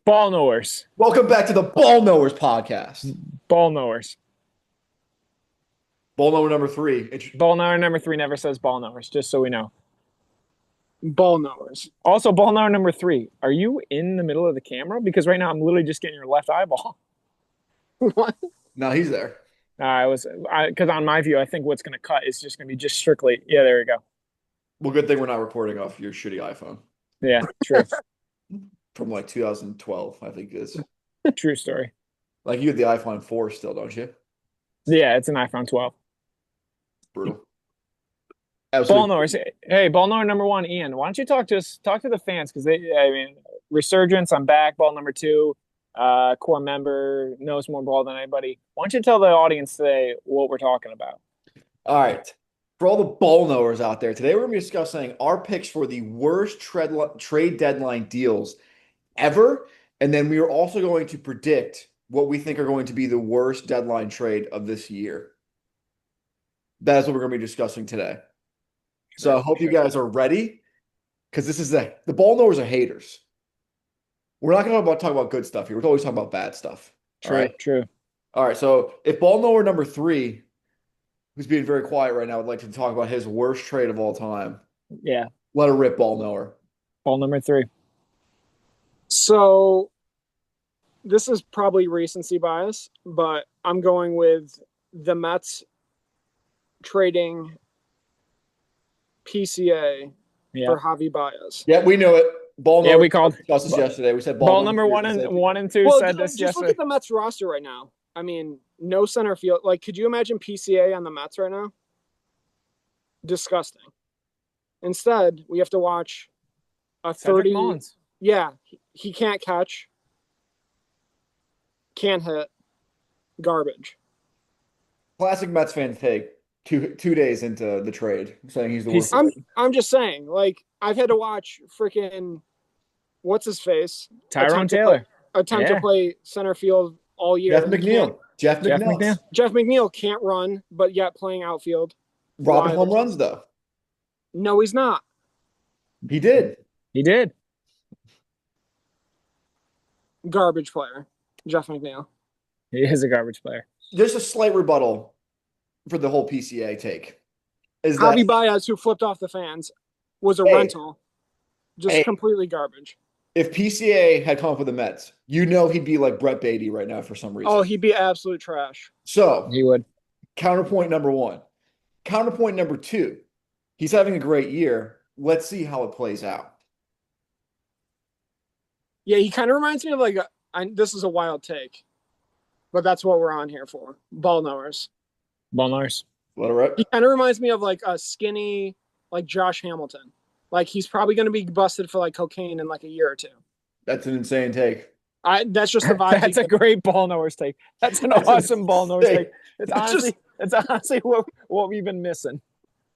Ball knowers. Welcome back to the Ball Knowers podcast. Ball knowers. Ball knower number 3. Ball knower number 3 never says ball knowers, just so we know. Ball knowers. Also, ball knower number 3. Are you in the middle of the camera? Because right now I'm literally just getting your left eyeball. What? No, he's there. Because on my view, I think what's going to cut is just going to be just strictly. Yeah, there we go. Well, good thing we're not recording off your shitty iPhone Yeah, true. from like 2012, I think it is. True story. Like you have the iPhone 4 still, don't you? Yeah, it's an iPhone 12. Brutal. Ball Absolutely. knowers. Hey, ball knower number 1, Ian. Why don't you talk to the fans? Because resurgence. I'm back. Ball number 2. Core member, knows more ball than anybody. Why don't you tell the audience today what we're talking about? All right. For all the ball knowers out there, today we're going to be discussing our picks for the worst trade deadline deals ever. And then we are also going to predict what we think are going to be the worst deadline trade of this year. That is what we're going to be discussing today. So I hope you guys are ready, because this is the ball knowers are haters. We're not going to talk about good stuff here. We're always talking about bad stuff. True. All right. So if ball knower number 3, who's being very quiet right now, would like to talk about his worst trade of all time, Yeah. let her rip, ball knower. Ball number 3. So this is probably recency bias, but I'm going with the Mets trading PCA for Javi Baez. Yeah, we know it. Ball knower. Yeah, we called discussed this yesterday. We said ball number 1 and 2 Well, said this just yesterday. look at the Mets roster right now. I mean, no center field. Like, could you imagine PCA on the Mets right now? Disgusting. Instead, we have to watch a 30. Mullins. Yeah, he can't catch, can't hit, garbage. Classic Mets fan take. Two days into the trade, saying he's the worst. I'm just saying, like, I've had to watch freaking what's his face Tyrone Taylor attempt to play center field all year. Jeff McNeil. Jeff McNeil can't run, but yet playing outfield. Robbing home runs though. No, he's not. He did. Garbage player, Jeff McNeil. He is a garbage player. There's a slight rebuttal for the whole PCA take. Is Javi that Baez, who flipped off the fans, was a rental. Just completely garbage. If PCA had come up with the Mets, you know he'd be like Brett Beatty right now for some reason. Oh, he'd be absolute trash. So he would. Counterpoint number 1. Counterpoint number 2. He's having a great year. Let's see how it plays out. Yeah, he kind of reminds me of like this is a wild take, but that's what we're on here for. Ball knowers. Ball knowers. Let it rip. He kind of reminds me of like a skinny, like Josh Hamilton. Like he's probably going to be busted for like cocaine in like a year or 2. That's an insane take. That's just the vibe. That's a great ball knowers take. That's an awesome ball knowers take. It's honestly what we've been missing.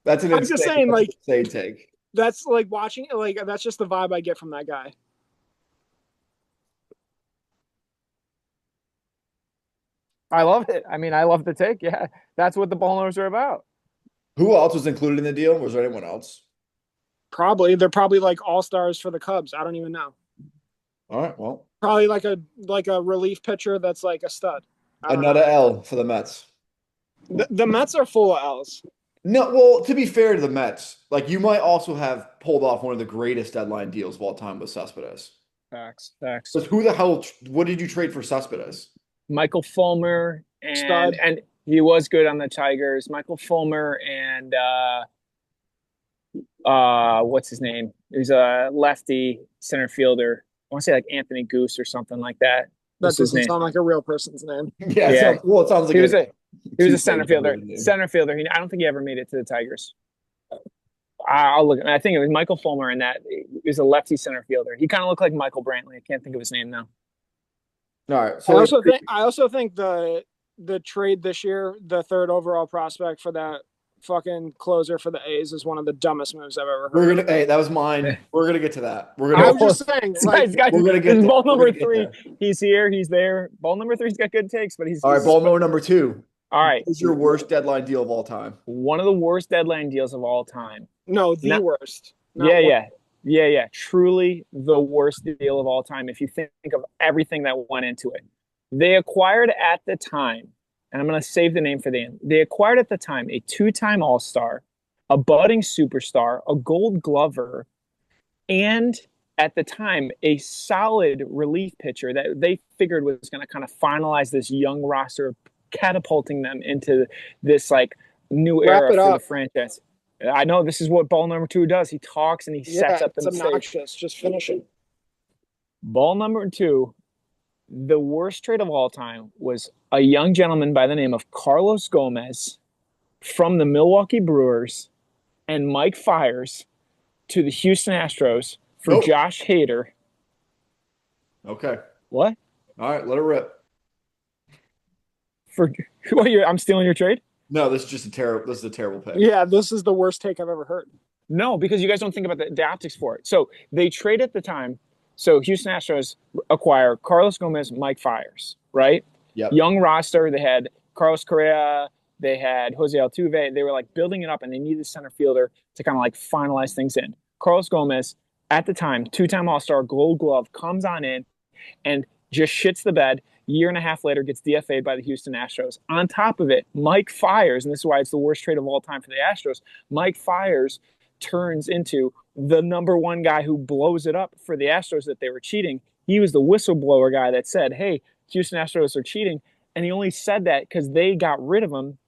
That's an I'm just saying, like, insane take. That's like watching, like, that's just the vibe I get from that guy. I love it. I mean, I love the take. Yeah, that's what the ball knowers are about. Who else was included in the deal? Was there anyone else? They're probably like all-stars for the Cubs. I don't even know. All right, well, probably like a relief pitcher that's like a stud. Another L for the Mets. The Mets are full of L's. No, well, to be fair to the Mets, like you might also have pulled off one of the greatest deadline deals of all time with Cespedes. Facts. But who the hell? What did you trade for Cespedes? Michael Fulmer and he was good on the Tigers. Michael Fulmer and what's his name? He's a lefty center fielder. I want to say like Anthony Goose or something like that. That doesn't sound like a real person's name. Yeah. It sounds like he was a center fielder. I don't think he ever made it to the Tigers. I'll look. I think it was Michael Fulmer, and that he was a lefty center fielder. He kind of looked like Michael Brantley. I can't think of his name now. All right. So I also think the trade this year, the 3rd overall prospect for that fucking closer for the A's, is one of the dumbest moves I've ever heard. Hey, that was mine. We're gonna get to that. I'm just saying, guys, we're gonna get ball number 3. He's here. He's there. Ball number 3's got good takes, but he's all right. Ball knower number 2. All right. What's your worst deadline deal of all time? One of the worst deadline deals of all time. No, the worst. Yeah. Yeah. Truly the worst deal of all time if you think of everything that went into it. They acquired at the time, and I'm going to save the name for the end. They acquired at the time a two-time All-Star, a budding superstar, a Gold Glover, and at the time a solid relief pitcher that they figured was going to kind of finalize this young roster, catapulting them into this like new Wrap era it for the up. franchise. I know this is what ball number two does. He talks and he sets Yeah, up the it's mistake. obnoxious. Just finish it. Ball number two, the worst trade of all time was a young gentleman by the name of Carlos Gomez from the Milwaukee Brewers and Mike Fiers to the Houston Astros for Nope. Josh Hader. Okay. What? All right, let it rip. For what? I'm stealing your trade? No, this is just a terrible. This is a terrible pick. Yeah, this is the worst take I've ever heard. No, because you guys don't think about the optics for it. So they trade at the time. So Houston Astros acquire Carlos Gomez, Mike Fiers, right? Yep. Young roster. They had Carlos Correa. They had Jose Altuve. They were like building it up, and they needed a center fielder to kind of like finalize things in. Carlos Gomez, at the time, two-time All-Star, Gold Glove, comes on in and just shits the bed. Year and a half later, gets DFA'd by the Houston Astros. On top of it, Mike Fiers, and this is why it's the worst trade of all time for the Astros, Mike Fiers turns into the number one guy who blows it up for the Astros that they were cheating. He was the whistleblower guy that said, hey, Houston Astros are cheating. And he only said that because they got rid of him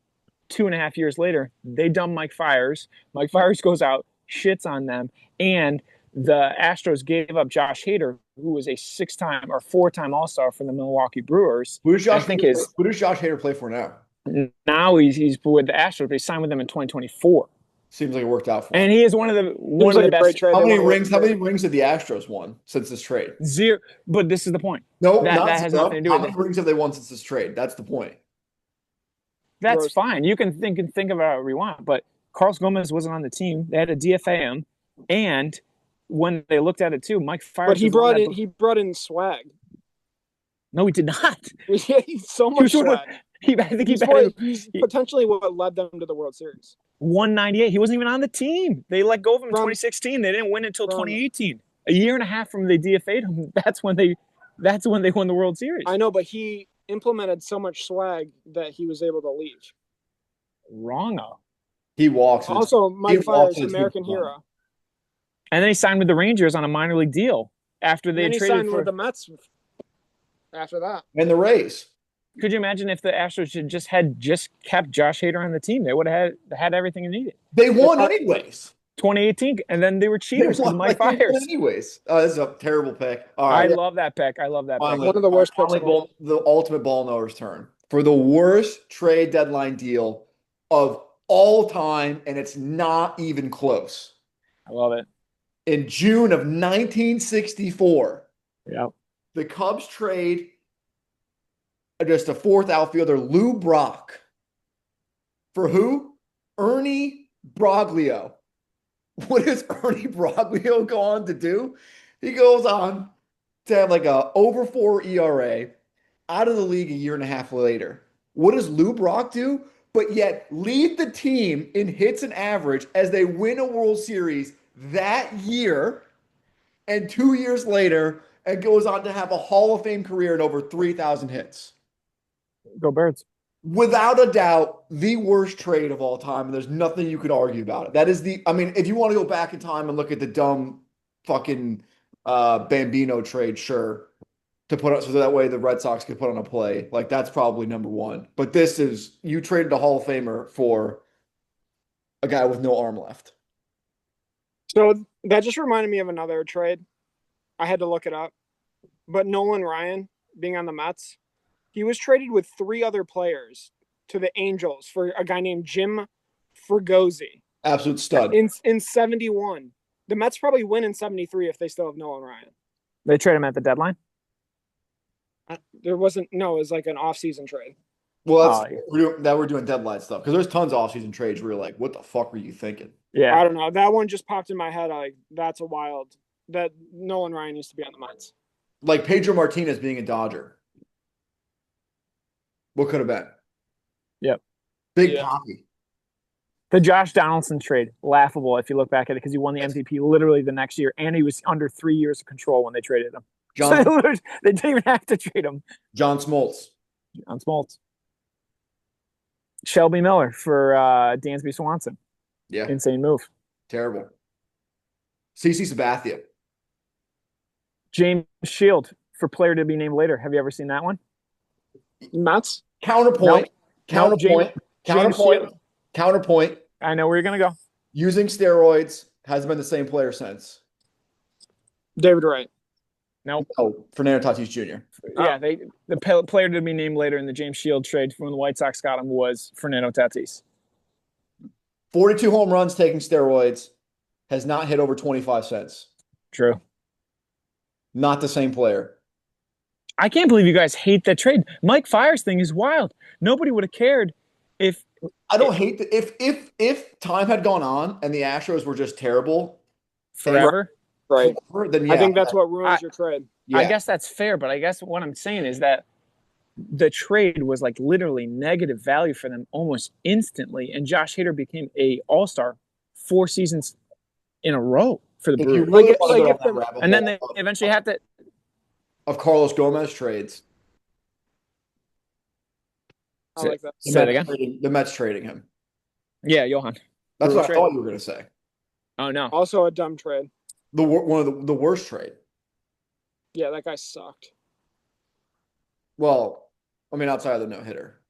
2.5 years later. They dumb Mike Fiers. Mike Fiers goes out, shits on them, and the Astros gave up Josh Hader, who was a 6-time or 4-time All-Star for the Milwaukee Brewers. Who does Josh Hader play for now? Now he's with the Astros. They signed with them in 2024. Seems like it worked out for him. And he is one of the best. How many rings have the Astros won since this trade? 0. But this is the point. No, that has nothing to do with it. How many rings have they won since this trade? That's the point. That's fine. You can think about it however you want. But Carlos Gomez wasn't on the team. They had to DFA him, and when they looked at it too, Mike Fiers. But he brought in swag. No, he did not. Yeah, he's so much swag. He's potentially what led them to the World Series. 198. He wasn't even on the team. They let go of him in 2016. They didn't win until 2018. A year and a half from they DFA'd him. That's when they won the World Series. I know, but he implemented so much swag that he was able to leave. Wrong-o. He walks. Also, Mike Fiers, American hero. And then he signed with the Rangers on a minor league deal after they traded signed with the Mets after that. And the Rays. Could you imagine if the Astros had just kept Josh Hader on the team? They would have had everything they needed. They won anyways. 2018, and then they were cheaters with Mike Fiers. Anyways. Oh, this is a terrible pick. All right. I love that pick. Finally, one of the worst picks. The ultimate ball knowers turn. For the worst trade deadline deal of all time, and it's not even close. I love it. In June of 1964, the Cubs trade just a fourth outfielder, Lou Brock. For who? Ernie Broglio. What does Ernie Broglio go on to do? He goes on to have like a over 4 ERA, out of the league a year and a half later. What does Lou Brock do? But yet lead the team in hits and average as they win a World Series that year, and 2 years later, and goes on to have a Hall of Fame career and over 3,000 hits. Go Birds. Without a doubt, the worst trade of all time, and there's nothing you could argue about it. That is if you want to go back in time and look at the dumb fucking Bambino trade, sure, to put up so that way the Red Sox could put on a play. Like, that's probably number one. But this is, you traded a Hall of Famer for a guy with no arm left. So that just reminded me of another trade. I had to look it up. But Nolan Ryan being on the Mets, he was traded with 3 other players to the Angels for a guy named Jim Fregosi. Absolute stud. In 71. The Mets probably win in 73 if they still have Nolan Ryan. They trade him at the deadline? It was like an off-season trade. Well, we're doing deadline stuff because there's tons of off-season trades where you're like, what the fuck were you thinking? Yeah. I don't know. That one just popped in my head. Like, that's a wild. That Nolan Ryan used to be on the Mets. Like Pedro Martinez being a Dodger. What could have been? Yep. Big Poppy. The Josh Donaldson trade, laughable if you look back at it, because he won the MVP literally the next year, and he was under 3 years of control when they traded him. John, So they didn't even have to trade him. John Smoltz. On Smoltz. Shelby Miller for Dansby Swanson. Yeah. Insane move. Terrible. CC Sabathia. James Shield for player to be named later. Have you ever seen that one? Mets? Counterpoint. Nope. Counterpoint. I know where you're going to go. Using steroids hasn't been the same player since. David Wright. Nope. Oh, Fernando Tatis Jr. Yeah, the player to be named later in the James Shield trade when the White Sox got him was Fernando Tatis. 42 home runs taking steroids, has not hit over 25 cents. True. Not the same player. I can't believe you guys hate that trade. Mike Fiers thing is wild. Nobody would have cared if I don't hate that. If time had gone on and the Astros were just terrible forever. Right. then yeah. I think that's what ruins your trade. Yeah. I guess that's fair, but I guess what I'm saying is that the trade was like literally negative value for them almost instantly, and Josh Hader became a all-star 4 seasons in a row for the If Brewers. you really Like, want to like go if down the- that rabbit And then hole they eventually have to. of Carlos Gomez trades, I like that. Say it again. the Mets trading him. Yeah, Johan. That's what I Trade. thought you were going to say. Oh no. Also a dumb trade. One of the worst trade. Yeah, that guy sucked. Well, I mean, outside of the no-hitter.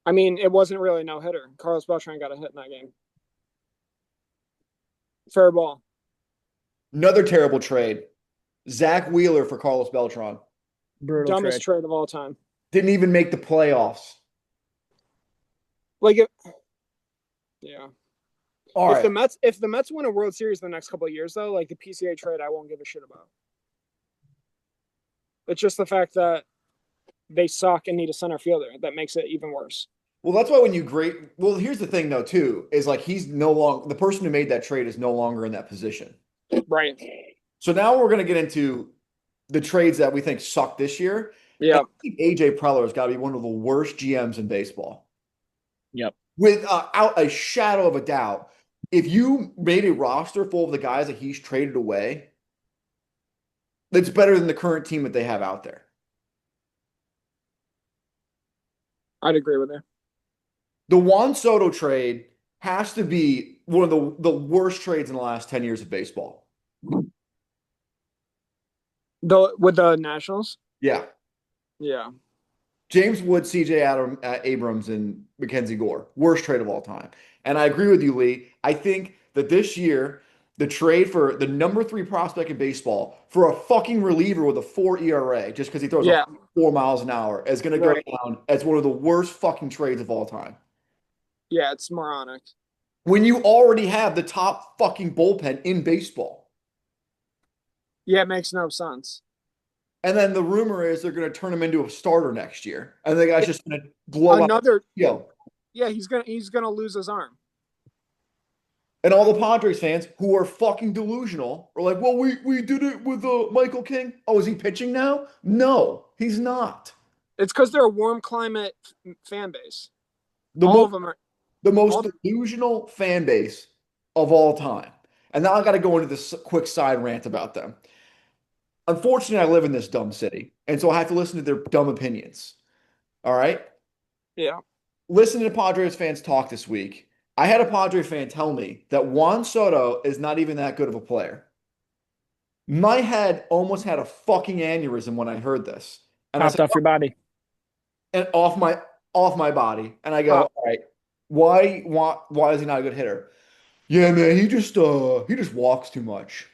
I mean, it wasn't really no hitter. Carlos Beltran got a hit in that game. Fair ball. Another terrible trade. Zach Wheeler for Carlos Beltran. Brutal Dumbest trade. trade of all time. Didn't even make the playoffs. Like it. Yeah. All right. If the Mets win a World Series in the next couple of years, though, like the PCA trade, I won't give a shit about. It's just the fact that they suck and need a center fielder that makes it even worse. Well, that's why when you well, here's the thing though, too, is like he's no longer the person who made that trade is no longer in that position. Right. So now we're going to get into the trades that we think suck this year. Yeah. I think AJ Preller has got to be one of the worst GMs in baseball. Yep. Without a shadow of a doubt. If you made a roster full of the guys that he's traded away, that's better than the current team that they have out there. I'd agree with you. The Juan Soto trade has to be one of the worst trades in the last 10 years of baseball. With the Nationals? Yeah. Yeah. James Wood, CJ Abrams, and Mackenzie Gore. Worst trade of all time. And I agree with you, Lee. I think that this year, the trade for the number 3 prospect in baseball for a fucking reliever with a 4 ERA, just because he throws 4 miles an hour, is going to go down as one of the worst fucking trades of all time. Yeah, it's moronic. When you already have the top fucking bullpen in baseball. Yeah, it makes no sense. And then the rumor is they're going to turn him into a starter next year. And the guy's just going to blow another. Yo. Yeah, he's gonna lose his arm. And all the Padres fans who are fucking delusional are like, well, we did it with Michael King. Oh, is he pitching now? No, he's not. It's because they're a warm climate fan base. The all of them are the most delusional fan base of all time. And now I got to go into this quick side rant about them. Unfortunately, I live in this dumb city, and so I have to listen to their dumb opinions. All right? Yeah. Listening to Padres fans talk this week, I had a Padre fan tell me that Juan Soto is not even that good of a player. My head almost had a fucking aneurysm when I heard this. And Popped off your body. And off my body. And I go, all right, why is he not a good hitter? Yeah, man, he just walks too much.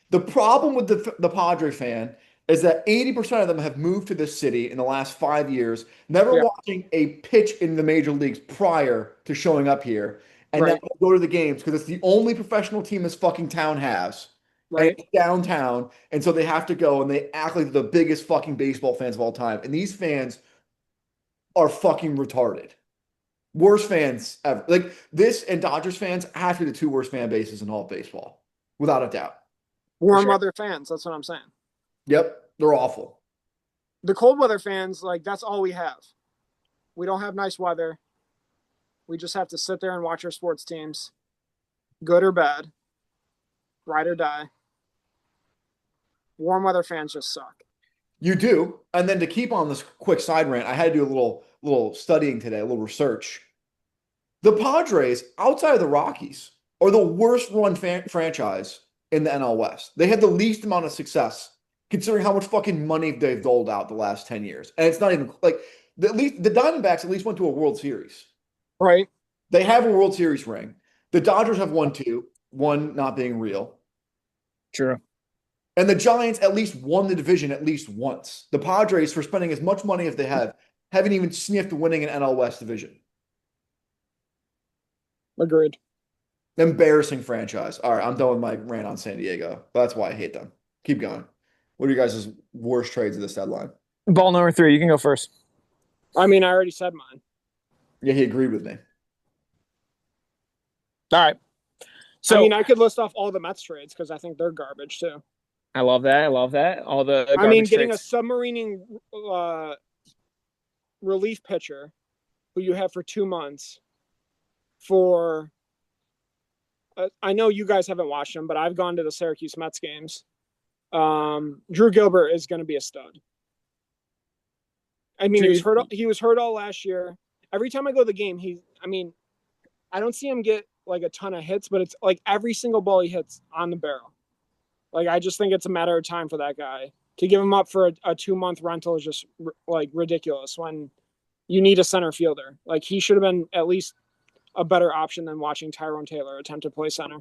The problem with the Padre fan is that 80% of them have moved to this city in the last 5 years, never watching a pitch in the major leagues prior to showing up here. And now they go to the games because it's the only professional team this fucking town has. Right. And it's downtown. And so they have to go and they act like they're the biggest fucking baseball fans of all time. And these fans are fucking retarded. Worst fans ever. Like this and Dodgers fans have to be the 2 worst fan bases in all of baseball. Without a doubt. Warm weather fans. That's what I'm saying. Yep. They're awful. The cold weather fans, like, that's all we have. We don't have nice weather. We just have to sit there and watch our sports teams, good or bad, ride or die. Warm weather fans just suck. You do. And then to keep on this quick side rant, I had to do a little studying today, a little research. The Padres, outside of the Rockies, are the worst run franchise in the NL West. They had the least amount of success considering how much fucking money they've doled out the last 10 years. And it's not even like the Diamondbacks at least went to a World Series. Right. They have a World Series ring. The Dodgers have won two, one not being real. True. And the Giants at least won the division at least once. The Padres, for spending as much money as they have, haven't even sniffed winning an NL West division. Agreed. Embarrassing franchise. All right, I'm done with my rant on San Diego. That's why I hate them. Keep going. What are you guys' worst trades of this deadline? Ball number 3. You can go first. I mean, I already said mine. Yeah, he agreed with me. All right. So I mean, I could list off all the Mets trades because I think they're garbage too. I love that. I love that. All the I mean, getting trades. a submarining relief pitcher who you have for 2 months for I know you guys haven't watched them, but I've gone to the Syracuse Mets games. Drew Gilbert is going to be a stud. I mean, he was hurt all last year. Every time I go to the game, I don't see him get like a ton of hits, but it's like every single ball he hits on the barrel. Like, I just think it's a matter of time for that guy. To give him up for a 2-month rental is just like ridiculous when you need a center fielder. Like, he should have been at least a better option than watching Tyrone Taylor attempt to play center.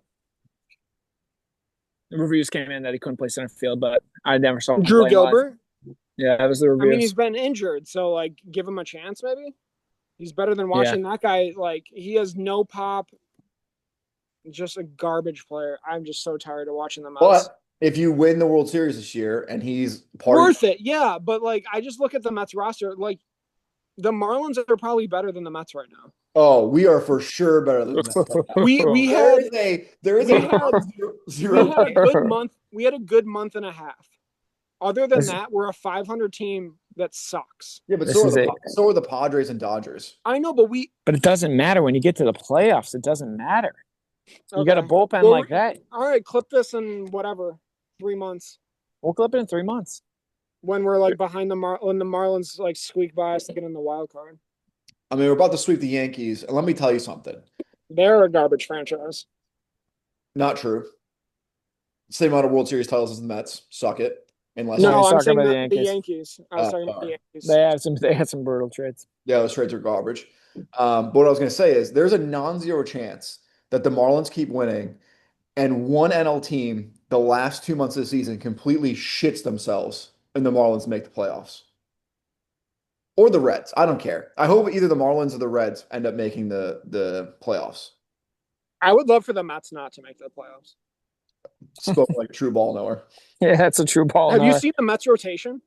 The reviews came in that he couldn't play center field, but I never saw him Drew play Gilbert? live. Yeah, that was the reviews. I mean, he's been injured, so like give him a chance maybe. He's better than watching that guy. Like, he has no pop. Just a garbage player. I'm just so tired of watching the Mets. But if you win the World Series this year and he's worth it, yeah. But like, I just look at the Mets roster. Like, the Marlins are probably better than the Mets right now. Oh, we are for sure better than that. We had a good month. We had a good month and a half. Other than that, we're a 500 team that sucks. Yeah, but so are the Padres and Dodgers. I know, but it doesn't matter when you get to the playoffs. It doesn't matter. Okay. You got a bullpen like that. All right, clip this in 3 months. We'll clip it in 3 months. When we're like behind when the Marlins like squeak by us to get in the wild card. I mean, we're about to sweep the Yankees, and let me tell you something. They're a garbage franchise. Not true. Same amount of World Series titles as the Mets. Suck it. I'm saying the Yankees. I was talking about the Yankees. They had some brutal trades. Yeah, those trades are garbage. But what I was going to say is there's a non-zero chance that the Marlins keep winning, and one NL team the last 2 months of the season completely shits themselves, and the Marlins make the playoffs. Or the Reds. I don't care. I hope either the Marlins or the Reds end up making the playoffs. I would love for the Mets not to make the playoffs. Spoke like a true ball knower. Yeah, that's a true ball knower. Have you seen the Mets rotation?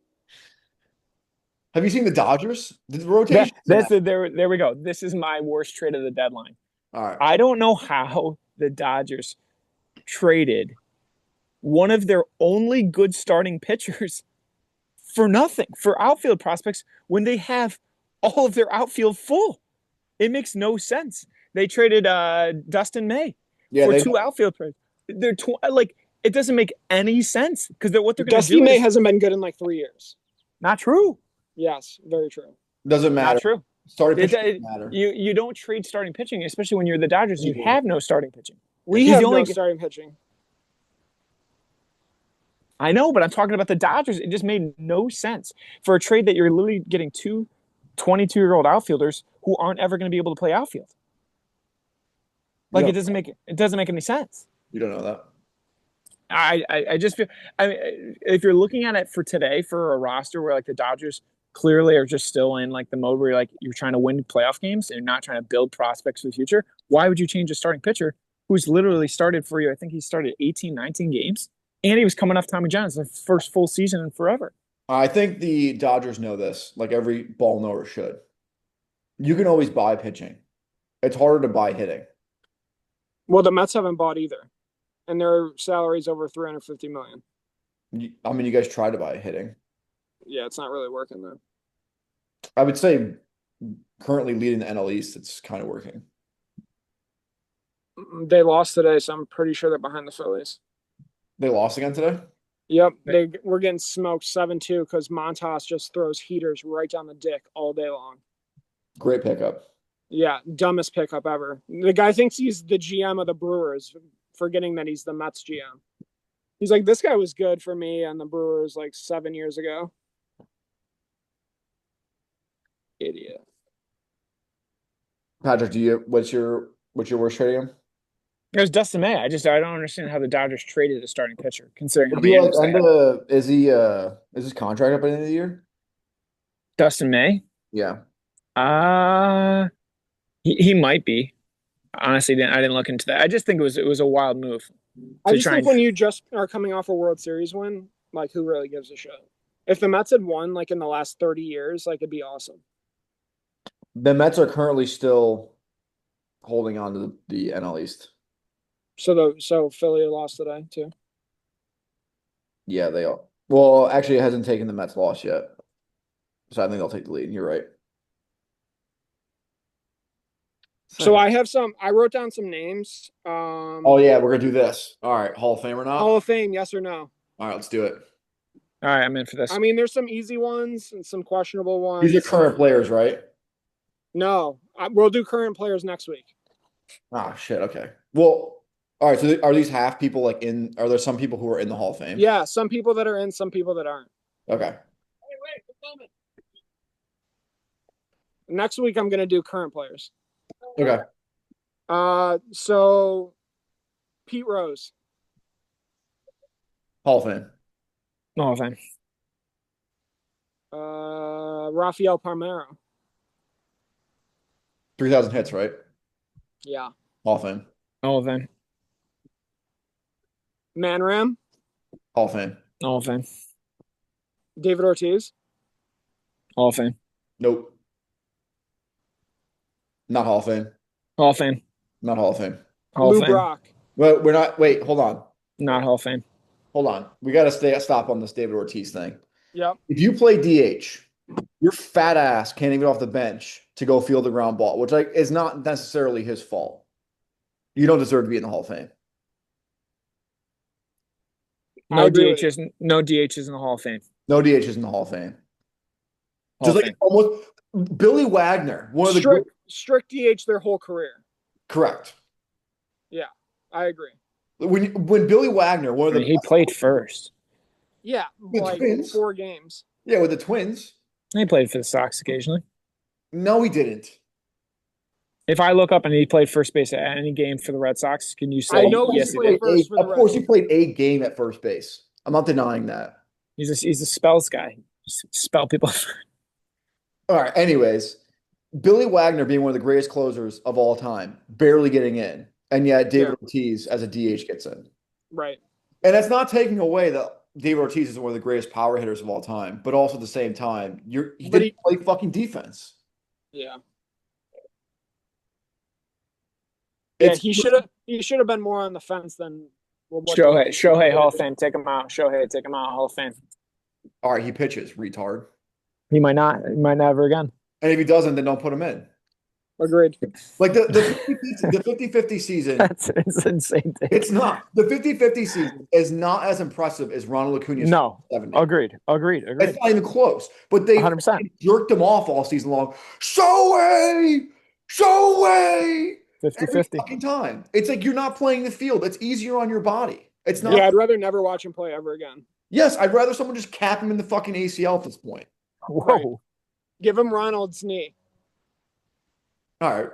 Have you seen the Dodgers? The rotation? There we go. This is my worst trade of the deadline. All right. I don't know how the Dodgers traded one of their only good starting pitchers for nothing, for outfield prospects, when they have all of their outfield full. It makes no sense. They traded Dustin May for 2 outfield players. They're it doesn't make any sense because what they're going to do. Dustin May hasn't been good in like 3 years. Not true. Yes, very true. Doesn't matter. Not true. Starting pitching doesn't matter. You don't trade starting pitching, especially when you're the Dodgers. You have no starting pitching. We have no starting pitching. I know, but I'm talking about the Dodgers. It just made no sense for a trade that you're literally getting 2 22-year-old outfielders who aren't ever going to be able to play outfield. Like, it doesn't make any sense. You don't know that. I just feel, if you're looking at it for today for a roster where like the Dodgers clearly are just still in like the mode where you're trying to win playoff games and not trying to build prospects for the future, why would you change a starting pitcher who's literally started for you? I think he started 18, 19 games. And he was coming off Tommy John's the first full season in forever. I think the Dodgers know this, like every ball knower should. You can always buy pitching. It's harder to buy hitting. Well, the Mets haven't bought either. And their salary's over $350 million. I mean, you guys try to buy hitting. Yeah, it's not really working though. I would say currently leading the NL East, it's kind of working. They lost today, so I'm pretty sure they're behind the Phillies. They lost again today? Yep, they were getting smoked 7-2 because Montas just throws heaters right down the dick all day long. Great pickup. Yeah, dumbest pickup ever. The guy thinks he's the GM of the Brewers, forgetting that he's the Mets GM. He's like, this guy was good for me and the Brewers like 7 years ago. Idiot. Patrick, what's your worst trading? It was Dustin May. I don't understand how the Dodgers traded a starting pitcher, considering how Do many you like injuries they had. is his contract up at the end of the year? Dustin May? Yeah. Uh he might be. Honestly, I didn't look into that. I just think it was a wild move I to just try think and when you just are coming off a World Series win, like who really gives a shit? If the Mets had won like in the last 30 years, like it'd be awesome. The Mets are currently still holding on to the NL East. So Philly lost today too. Yeah, they are. Well, actually, it hasn't taken the Mets loss yet. So I think they'll take the lead. You're right. So I wrote down some names. Oh yeah, we're gonna do this. All right, Hall of Fame or not? Hall of Fame, yes or no? All right, let's do it. all right, I'm in for this. I mean, there's some easy ones and some questionable ones. These are current players, right? No, we'll do current players next week. Ah, shit. Okay. Well, all right. So are these half people like in? Are there some people who are in the Hall of Fame? Yeah, some people that are in, some people that aren't. Okay. Next week, I'm gonna do current players. Okay. So Pete Rose, Hall of Fame. No offense. Rafael Palmeiro. 3,000 hits, right? Yeah. Hall of Fame. No offense. Manram, Hall of Fame. No offense. David Ortiz, Hall of Fame. Nope. Not Hall of Fame. Hall of Fame. Not Hall of Fame. Hall of Lou Fame. Brock. Well, we're not. Wait, hold on. Not Hall of Fame. Hold on. We got to stop on this David Ortiz thing. Yep. If you play DH, your fat ass can't even get off the bench to go field the ground ball, which like is not necessarily his fault. You don't deserve to be in the Hall of Fame. No DHs. No DHs in the Hall of Fame. No DHs in the Hall of Fame. Hall Just of like Fame. almost Billy Wagner, one of the strict DH their whole career. correct. Yeah, I agree. When Billy Wagner, one of the he played first. Yeah, The like Twins? 4 games. Yeah, with the Twins. He played for the Sox occasionally. No, he didn't. If I look up and he played first base at any game for the Red Sox, can you say I know yes, he he did? played first for the Of course, Reds. he played a game at first base. I'm not denying that. He's a spells guy. Spell people. All right. Anyways, Billy Wagner being one of the greatest closers of all time, barely getting in, and yet David Ortiz as a DH gets in. Right. And that's not taking away that David Ortiz is one of the greatest power hitters of all time, but also at the same time, he didn't play fucking defense. Yeah. Yeah, he should have been more on the fence than Shohei Hall of Fame. Take him out. Shohei, take him out. Hall of Fame. All right, he pitches, retard. He might not. He might never again. And if he doesn't, then don't put him in. Agreed. Like the 50-50 season. It's insane. It's not. The 50-50 season is not as impressive as Ronald Acuna's. No. 70. Agreed. It's not even close. But they 100%. jerked him off all season long. Shohei! 50-50. Every fucking time. It's like you're not playing the field. It's easier on your body. It's not. Yeah, I'd rather never watch him play ever again. Yes, I'd rather someone just cap him in the fucking ACL at this point. Whoa. Right. Give him Ronald's knee. All right.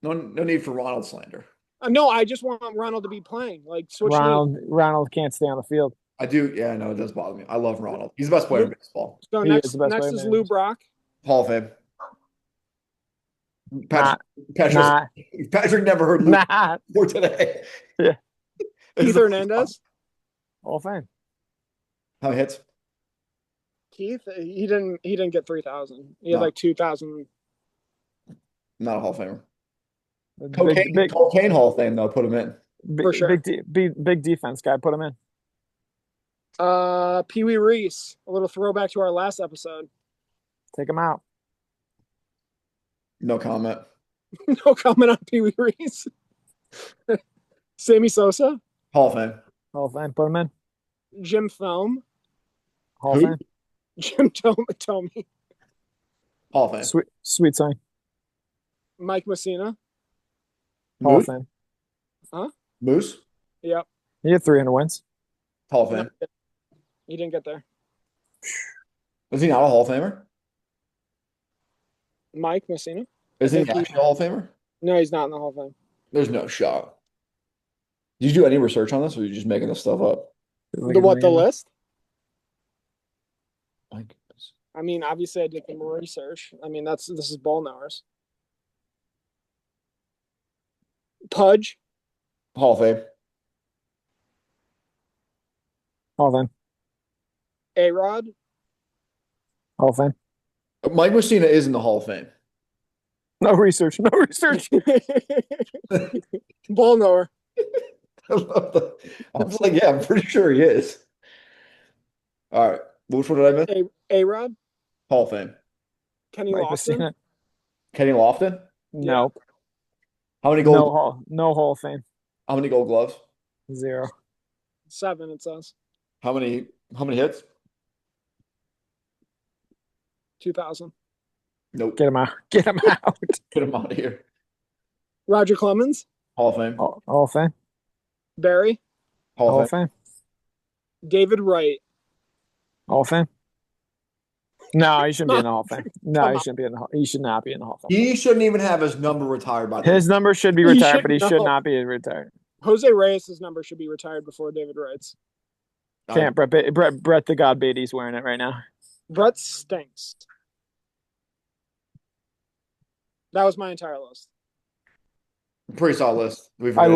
No need for Ronald slander. No, I just want Ronald to be playing. Like switch Ronald can't stay on the field. I do. Yeah, no, it does bother me. I love Ronald. He's the best player in baseball. So He next is the best player is in Lou Brock. Hall of Fame. Patrick never heard Lou before today. Yeah. Keith Hernandez. Hall of Fame. How many hits? Keith, he didn't get 3,000. He had like 2,000. Not a Hall of Famer. Big Cocaine Hall of Fame though. Put him in for sure. Big defense guy. Put him in. Pee Wee Reese. A little throwback to our last episode. Take him out. No comment. No comment on Pee Wee Reese. Sammy Sosa, Hall of Fame. Hall of Fame. Put him in. Jim Thome, Hall of Who? Fame. Jim Tomey, Hall of Fame. Sweet sign. Mike Messina. Hall of Moose. Fame. Moose. Yep. He had 300 wins. Hall of No, Fame. he didn't get there. Is he not a Hall of Famer? Mike Messina. Is he think he- actually a Hall of Famer? No, he's not in the Hall of Fame. There's no shot. Did you do any research on this, or are you just making this stuff up? The what? The list? My goodness. I mean, obviously, I did some research. I mean, this is ball knowers. Pudge, Hall of Fame. Hall of Fame. A-Rod, Hall of Fame. Mike Messina is in the Hall of Fame. No research. No research. ball knower. I was like, yeah, I'm pretty sure he is. All right. Which one did I miss? A-Rod, Hall of Fame. Kenny Mike Lofton. Messina. Kenny Lofton. Nope. How many gold? No Hall of Fame. How many Gold Gloves? 0. 7, it says. How many hits? 2000. Nope. Get him out. Get him out. Get him out of here. Roger Clemens, Hall of Fame. Hall of Fame. Barry, Hall Hall of of Fame. Fame. David Wright. Hall of Fame. No, he shouldn't be in the Hall of Fame. No, Come he on. shouldn't be in the Hall. He should not be in the Hall of Fame. He shouldn't even have his number retired by the way. His number should be He retired, should but he should know. not be retired. Jose Reyes' number should be retired before David Wright's. Can't. Brett the God Beatty's wearing it right now. Brett stinks. That was my entire list. Pretty solid list. I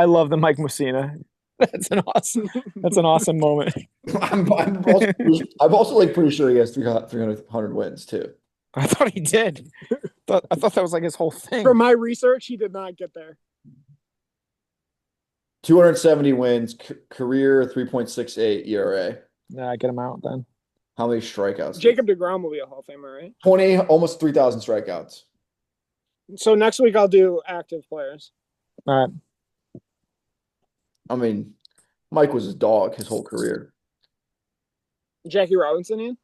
love the Mike Messina. That's an awesome moment. I'm also like pretty sure he has 300 wins too. I thought he did. I thought that was like his whole thing. For my research, he did not get there. 270 wins, career 3.68 ERA. Nah, get him out then. How many strikeouts? Jacob deGrom will be a Hall of Famer, right? 20, almost 3,000 strikeouts. So next week I'll do active players. All right. I mean, Mike was his dog his whole career. Jackie Robinson, Ian?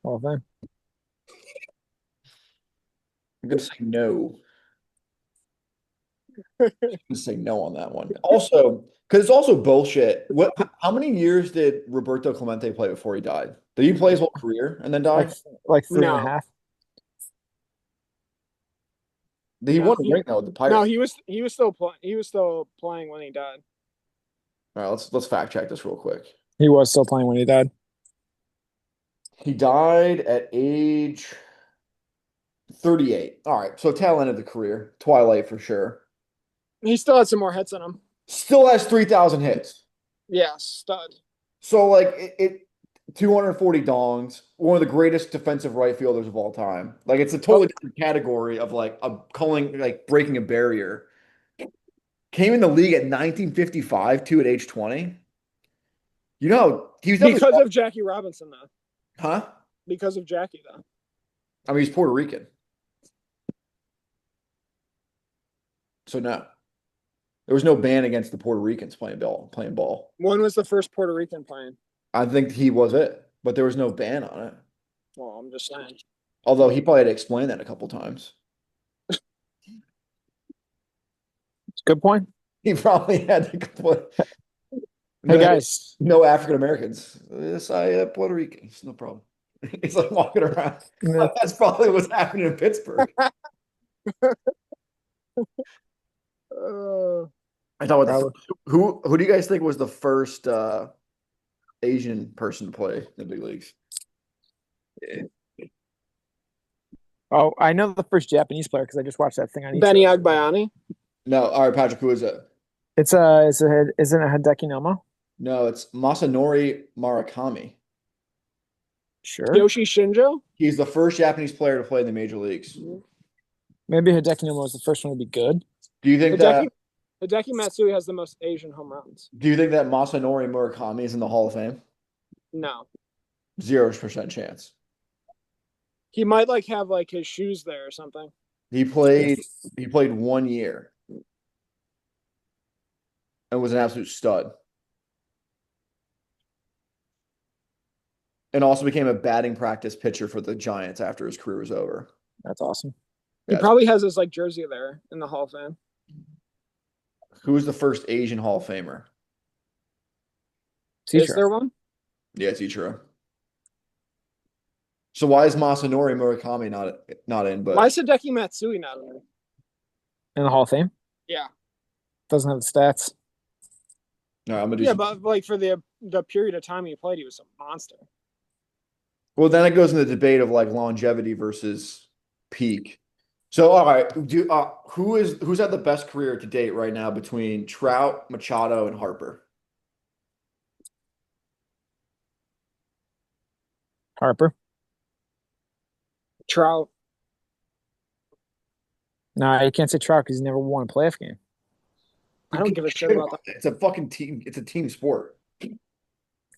Hall of Fame. I'm gonna say no. I'm gonna say no on that one. Also, because it's also bullshit. How many years did Roberto Clemente play before he died? Did he play his whole career and then die? Like 3 No. and a half. He won a ring though with the Pirates. No, he was still playing when he died. All right, let's fact check this real quick. He was still playing when he died. He died at age 38. All right, so tail end of the career, twilight for sure. He still had some more hits in him. Still has 3,000 hits. Yeah, stud. So like it 240 dongs, one of the greatest defensive right fielders of all time. Like it's a totally different category of like breaking a barrier. Came in the league at 1955 too at age 20. You know, he was Because of Jackie Robinson, though. huh? Because of Jackie, though. I mean, he's Puerto Rican. So no. There was no ban against the Puerto Ricans playing ball. When was the first Puerto Rican playing? I think he was it, but there was no ban on it. Well, I'm just saying. Although he probably had to explain that a couple times. Good point. He probably had to explain. Hey guys, No African Americans. Yes, I Puerto Ricans. No problem. He's like walking around. Yeah. That's probably what's happening in Pittsburgh. I thought who do you guys think was the first Asian person to play in the big leagues? Oh, I know the first Japanese player because I just watched that thing on Benny YouTube. Agbayani. No, all right, Patrick, who is it? Isn't it Hideki Nomo? No, it's Masanori Murakami. Sure. Yoshi Shinjo. He's the first Japanese player to play in the major leagues. Maybe Hideki Nomo was the first one to be good. Do you think Hideki Matsui has the most Asian home runs. Do you think that Masanori Murakami is in the Hall of Fame? No. 0% chance. He might have his shoes there or something. He played 1 year and was an absolute stud. And also became a batting practice pitcher for the Giants after his career was over. That's awesome. He Yeah. probably has his like jersey there in the Hall of Fame. Who was the first Asian Hall of Famer? Is there one? Yeah, it's Ichiro. So why is Masanori Murakami not in? But Why is Hideki Matsui not in there? In the Hall of Fame? Yeah. Doesn't have the stats. no, I'm gonna do. Yeah, but like for the period of time he played, he was a monster. Well, then it goes into the debate of like longevity versus peak. So, all right, who's had the best career to date right now between Trout, Machado, and Harper? Harper. Trout. No, you can't say Trout because he's never won a playoff game. I don't give a shit about that. It's a fucking team. It's a team sport.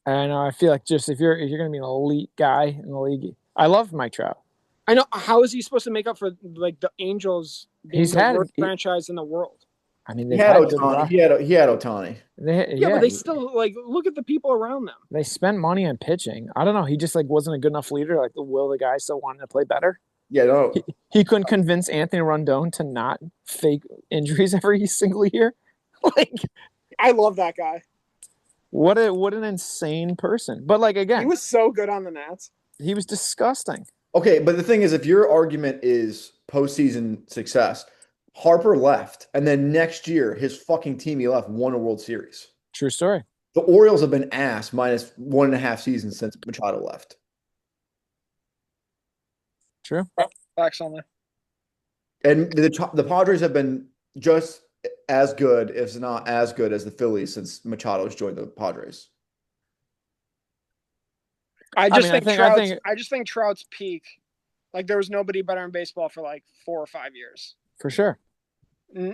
I know. I feel like just if you're gonna be an elite guy in the league, I love Mike Trout. I know. How is he supposed to make up for like the Angels being He's the had- worst he- franchise in the world? I mean, He they've had had good Ohtani. luck. He had Ohtani. Yeah, but they still like look at the people around them. They spent money on pitching. I don't know. He just like wasn't a good enough leader. Like the will of the guy still wanted to play better. Yeah, no. He couldn't convince Anthony Rondon to not fake injuries every single year. Like I love that guy. what an insane person. But like again, He was so good on the Nats. he was disgusting. Okay, but the thing is, if your argument is postseason success, Harper left, and then next year his fucking team he left won a World Series. True story. The Orioles have been ass minus 1.5 seasons since Machado left. True. Facts only. And the Padres have been just as good, if not as good, as the Phillies since Machado's joined the Padres. I just mean, think Trout's peak. Like there was nobody better in baseball for like 4 or 5 years. For sure.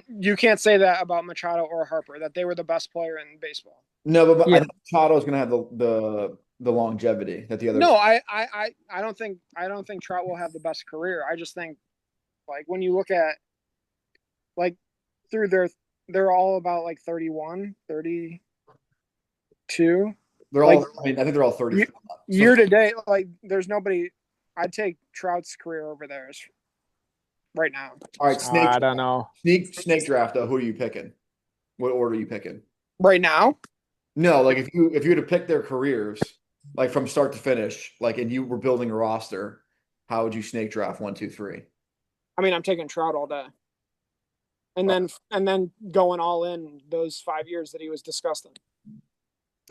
You can't say that about Machado or Harper, that they were the best player in baseball. No, but Yeah. I think Machado's going to have the longevity that the other. No, I don't think Trout will have the best career. I just think like when you look at like through they're all about like 31, 32. They're all. I mean, I think they're all 30. Year to date, like there's nobody. I'd take Trout's career over theirs right now. All right, snake. I don't know. Snake draft though. Who are you picking? What order are you picking? Right now, No, like if you were to pick their careers, like from start to finish, like and you were building a roster, how would you snake draft 1, 2, 3? I mean, I'm taking Trout all day, and then going all in those 5 years that he was disgusting.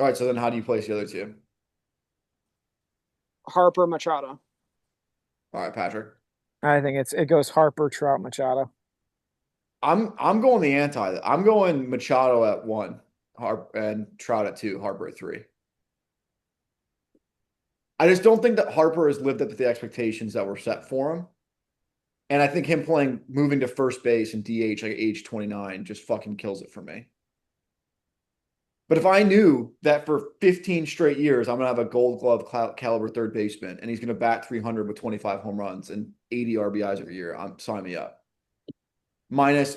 All right, so then how do you place the other two? Harper, Machado. All right, Patrick. I think it goes Harper, Trout, Machado. I'm going the anti. I'm going Machado at 1, and Trout at 2, Harper at 3. I just don't think that Harper has lived up to the expectations that were set for him. And I think him moving to first base and DH like age 29 just fucking kills it for me. But if I knew that for 15 straight years, I'm going to have a gold glove caliber third baseman and he's going to bat 300 with 25 home runs and 80 RBIs every year, sign me up. Minus.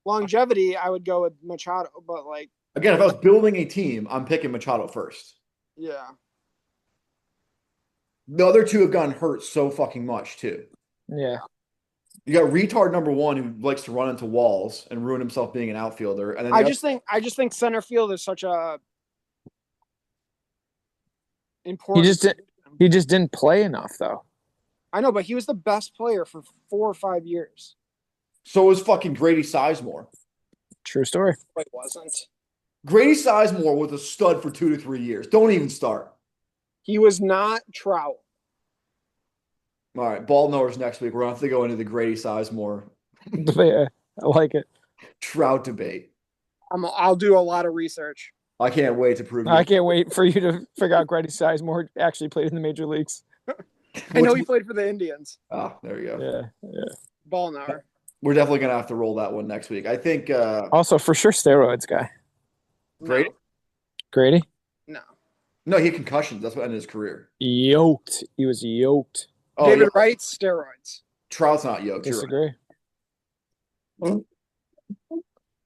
Longevity, I would go with Machado. But like. Again, if I was building a team, I'm picking Machado first. Yeah. The other two have gotten hurt so fucking much too. Yeah. You got retard number 1 who likes to run into walls and ruin himself being an outfielder, and then I just think center field is such a important. He just didn't play enough though. I know, but he was the best player for 4 or 5 years. So was fucking Grady Sizemore. True story. It wasn't. Grady Sizemore was a stud for 2 to 3 years. Don't even start. He was not Trout. All right, ball knowers next week. We're going to have to go into the Grady Sizemore Yeah, I like it. Trout debate. I'll do a lot of research. I can't wait to prove I can't wait for you to figure out Grady Sizemore actually played in the major leagues. I know he played for the Indians. Oh, there you go. Yeah. Ball knower. We're definitely going to have to roll that one next week. I think Also, for sure, steroids guy. Grady? Grady? No, he had concussions. That's what ended his career. Yoked. He was yoked. Oh, David yeah. Wright, steroids. Trout's not yoked. You're right. Disagree.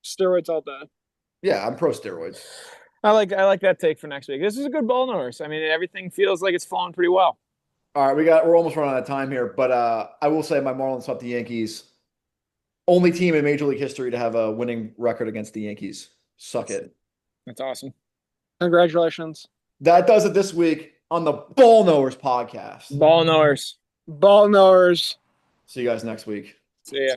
Steroids all day. Yeah, I'm pro steroids. I like that take for next week. This is a good ball nose. I mean, everything feels like it's falling pretty well. All right, we're almost running out of time here, but I will say my Marlins swept the Yankees. Only team in Major League history to have a winning record against the Yankees. Suck it. That's awesome. Congratulations. That does it this week on the Ball Knowers podcast. Ball knowers. Ball knowers. See you guys next week. See ya.